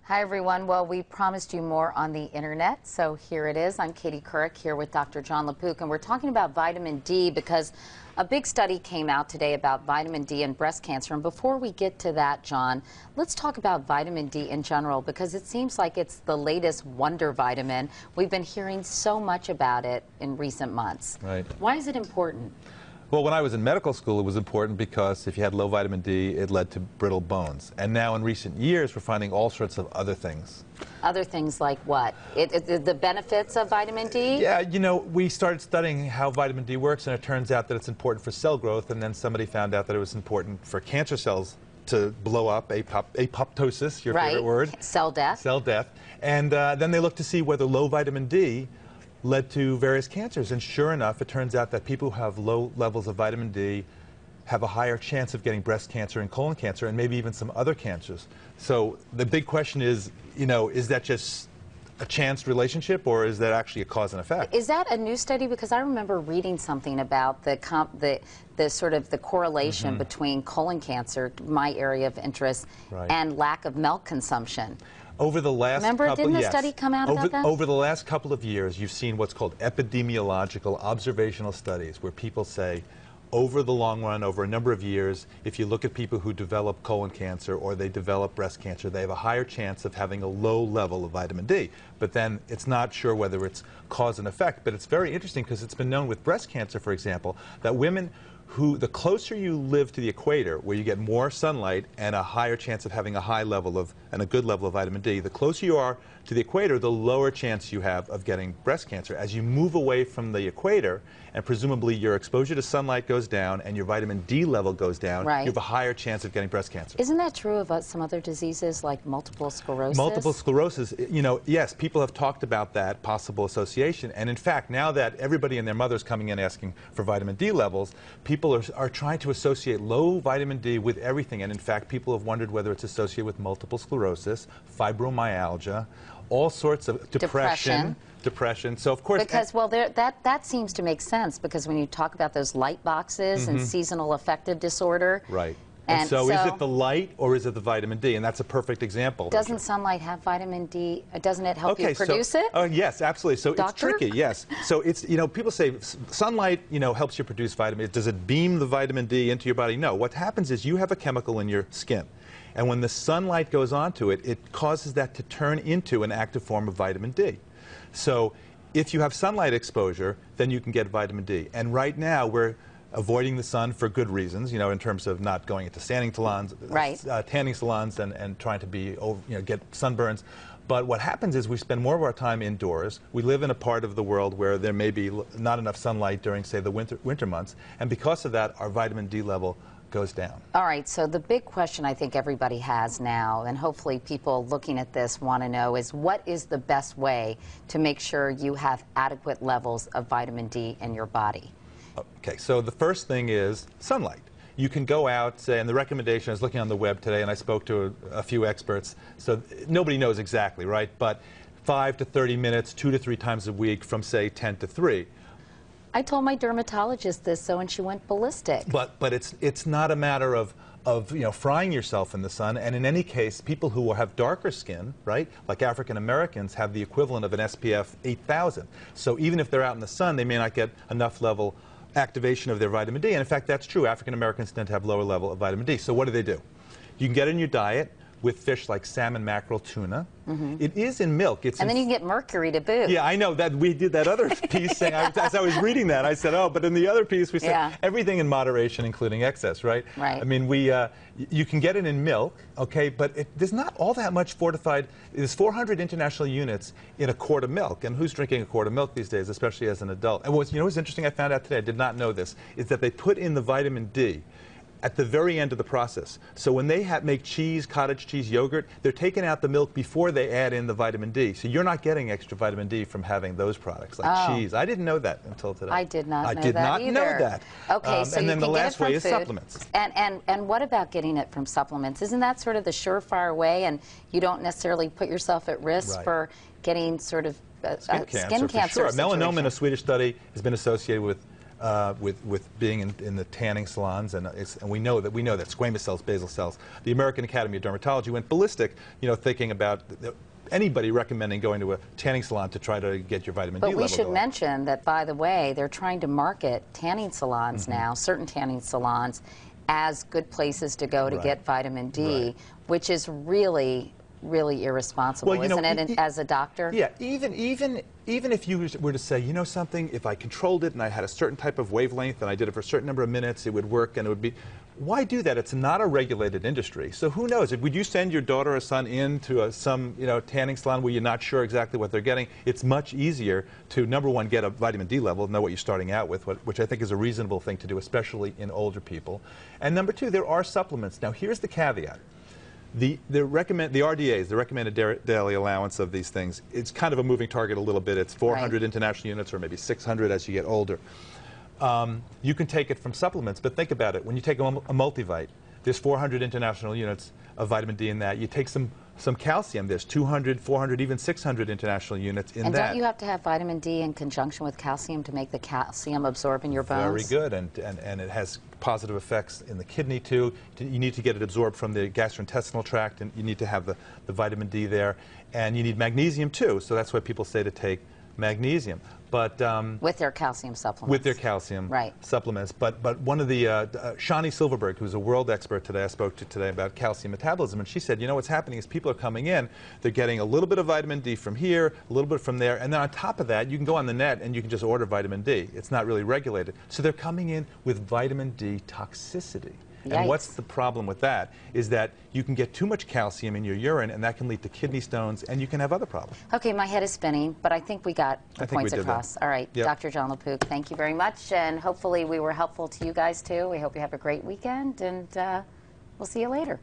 Hi, everyone. Well, we promised you more on the internet, so here it is. I'm Katie Couric here with Dr. John LaPook, and we're talking about vitamin D because a big study came out today about vitamin D and breast cancer. And before we get to that, John, let's talk about vitamin D in general because it seems like it's the latest wonder vitamin. We've been hearing so much about it in recent months. Right. Why is it important? Well, when I was in medical school, it was important because if you had low vitamin D, it led to brittle bones. And now in recent years, we're finding all sorts of other things. Other things like what? The benefits of vitamin D? Yeah, you know, we started studying how vitamin D works, and it turns out that it's important for cell growth, and then somebody found out that it was important for cancer cells to blow up, apoptosis, your favorite word. Cell death. Cell death. And then they looked to see whether low vitamin D led to various cancers, and sure enough, it turns out that people who have low levels of vitamin D have a higher chance of getting breast cancer and colon cancer and maybe even some other cancers. So the big question is, you know, is that just a chance relationship or is that actually a cause and effect? Is that a new study? Because I remember reading something about the sort of the correlation between colon cancer, my area of interest, and lack of milk consumption. Over the last didn't a study come out about that? Over the last couple of years, you've seen what's called epidemiological observational studies, where people say, over the long run, over a number of years, if you look at people who develop colon cancer or they develop breast cancer, they have a higher chance of having a low level of vitamin D. But then it's not sure whether it's cause and effect. But it's very interesting because it's been known with breast cancer, for example, that women who, the closer you live to the equator, where you get more sunlight and a higher chance of having a high level of, and a good level of vitamin D, the closer you are to the equator, the lower chance you have of getting breast cancer. As you move away from the equator, and presumably your exposure to sunlight goes down and your vitamin D level goes down, you have a higher chance of getting breast cancer. Isn't that true of some other diseases like multiple sclerosis? Multiple sclerosis, you know, yes, people have talked about that possible association. And in fact, now that everybody and their mother is coming in asking for vitamin D levels, people are trying to associate low vitamin D with everything. And in fact, people have wondered whether it's associated with multiple sclerosis, fibromyalgia, all sorts of depression. So of course, because well, that seems to make sense because when you talk about those light boxes and seasonal affective disorder, and so is it the light or is it the vitamin D? And that's a perfect example. Doesn't sunlight have vitamin D? Doesn't it help you produce it? Yes, absolutely. So Doctor? It's tricky. Yes. So it's, you know, people say sunlight, you know, helps you produce vitamin. Does it beam the vitamin D into your body? No. What happens is you have a chemical in your skin. And when the sunlight goes onto it, it causes that to turn into an active form of vitamin D. So if you have sunlight exposure, then you can get vitamin D. And right now, we're avoiding the sun for good reasons, you know, in terms of not going into tanning salons, and trying to be, you know, get sunburns. But what happens is we spend more of our time indoors. We live in a part of the world where there may be not enough sunlight during, say, the winter months. And because of that, our vitamin D level goes down. All right, so the big question I think everybody has now, and hopefully people looking at this want to know, is what is the best way to make sure you have adequate levels of vitamin D in your body? Okay, so the first thing is sunlight. You can go out, say, and the recommendation, I was looking on the web today and I spoke to a few experts, so nobody knows exactly, right? But 5 to 30 minutes, 2 to 3 times a week from, say, 10 to 3. I told my dermatologist this, and she went ballistic. But it's not a matter of you know, frying yourself in the sun. And in any case, people who have darker skin, right, like African Americans, have the equivalent of an SPF 8000. So even if they're out in the sun, they may not get enough level activation of their vitamin D. And in fact, that's true. African Americans tend to have lower level of vitamin D. So what do? You can get it in your diet with fish like salmon, mackerel, tuna. It is in milk. And then you can get mercury to boot. Yeah, I know that we did that other piece saying, as I was reading that, I said, oh, but in the other piece we said everything in moderation, including excess, right? Right. I mean, you can get it in milk, okay, but there's not all that much fortified. There's 400 international units in a quart of milk, and who's drinking a quart of milk these days, especially as an adult? And you know what's interesting I found out today, I did not know this, is that they put in the vitamin D at the very end of the process. So when they make cheese, cottage cheese, yogurt, they're taking out the milk before they add in the vitamin D. So you're not getting extra vitamin D from having those products, like cheese. I didn't know that until today. I did not know that either. I did not know that. Okay, so and you then can the get last it from way is food. Supplements. And what about getting it from supplements? Isn't that sort of the surefire way, and you don't necessarily put yourself at risk for getting sort of skin cancer Sure. Melanoma in a Swedish study has been associated with with being in the tanning salons, and we know that squamous cells, basal cells. The American Academy of Dermatology went ballistic, thinking about anybody recommending going to a tanning salon to try to get your vitamin D level. But we should mention that, by the way, they're trying to market tanning salons now, certain tanning salons, as good places to go to get vitamin D, which is really irresponsible, isn't it, as a doctor? Yeah, even if you were to say, something, if I controlled it and I had a certain type of wavelength and I did it for a certain number of minutes, it would work, and it would be... Why do that? It's not a regulated industry. So who knows? Would you send your daughter or son into some tanning salon where you're not sure exactly what they're getting? It's much easier to, number one, get a vitamin D level, know what you're starting out with, which I think is a reasonable thing to do, especially in older people. And number two, there are supplements. Now, here's the caveat. The RDAs, the recommended daily allowance of these things, it's kind of a moving target a little bit. It's 400 international units or maybe 600 as you get older. You can take it from supplements, but think about it. When you take a multivite, there's 400 international units of vitamin D in that. You take some calcium, there's 200, 400, even 600 international units in that. And don't you have to have vitamin D in conjunction with calcium to make the calcium absorb in your bones? Very good, and it has positive effects in the kidney too. You need to get it absorbed from the gastrointestinal tract, and you need to have the vitamin D there. And you need magnesium too, so that's why people say to take magnesium. But with their calcium supplements. With their calcium supplements. But one of the, Shani Silverberg, who's a world expert today, I spoke to today about calcium metabolism, and she said, what's happening is people are coming in, they're getting a little bit of vitamin D from here, a litlittle bit from there, and then on top of that, you can go on the net and you can just order vitamin D. It's not really regulated. So they're coming in with vitamin D toxicity. Yikes. And what's the problem with that is that you can get too much calcium in your urine, and that can lead to kidney stones, and you can have other problems. Okay, my head is spinning, but I think we got the points across. All right, Dr. John LaPook, thank you very much, and hopefully we were helpful to you guys too. We hope you have a great weekend, and we'll see you later.